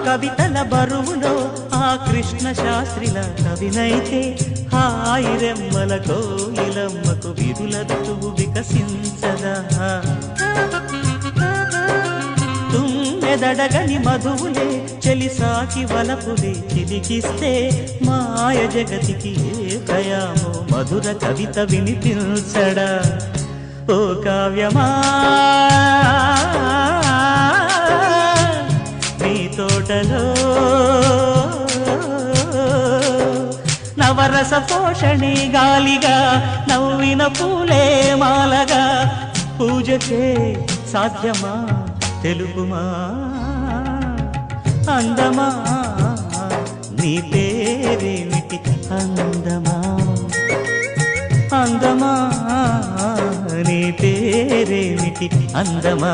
కవితల బరువులో ఆ కృష్ణ శాస్త్రిల కవినైతే హాయి రెమ్మల కోయిలమ్మకు విరుల ఋతువు వికసించదా తుమ్మెదడగని మధువులే చెలిసాకి వలపులే చిలికిస్తే మాయ జగతికి ఏ ప్రయామో మధుర కవిత వినిపించడా ఓ కావ్యమా నీ తోటలో నవరస పోషణి గాలిగా నవ్విన పూలే మాలగా పూజకే సాధ్యమా తెలుపుమా అందమా నీ పేరేమిటి అందమా అందమా నీ పేరేమిటి అందమా